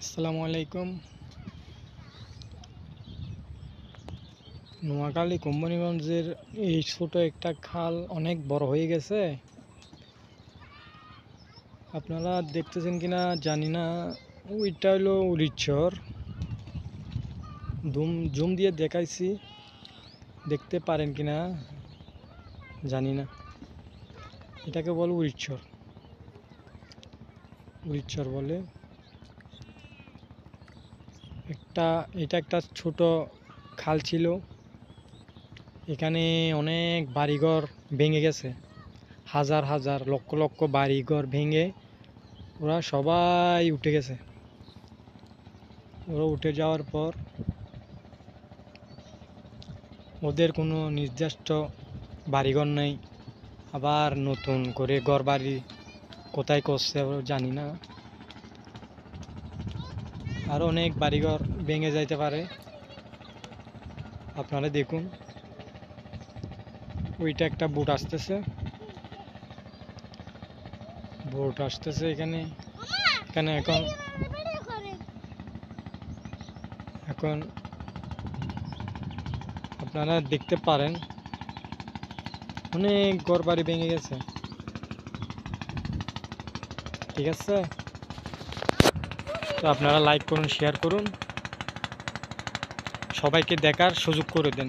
আসসালামু আলাইকুম। নোয়াখালী কোম্পানিগঞ্জের এই ছোট একটা খাল অনেক বড় হয়ে গেছে। আপনারা দেখতেছেন কিনা জানি না। ওইটা হলো উড়িচ্ছর। জুম দিয়ে দেখাইছি, দেখতে পারেন কিনা জানি না। এটাকে বলে উড়িচ্ছর। উড়িচ্ছর বলে এটা একটা ছোট খাল ছিল। এখানে অনেক বাড়িঘর ভেঙে গেছে, হাজার হাজার লক্ষ লক্ষ বাড়িঘর ভেঙে ওরা সবাই উঠে গেছে। ওরা উঠে যাওয়ার পর ওদের কোনো নির্দিষ্ট বাড়িঘর নেই। আবার নতুন করে ঘর বাড়ি কোথায় করছে জানি না। আরও অনেক বাড়িঘর ভেঙে যাইতে পারে। আপনারা দেখুন, ওইটা একটা বোট আসতেছে। এখানে এখানে এখন এখন আপনারা দেখতে পারেন অনেক ঘর বাড়ি ভেঙে গেছে। ঠিক আছে, তো আপনারা লাইক করুন, শেয়ার করুন, সবাইকে দেখার সুযোগ করে দেন।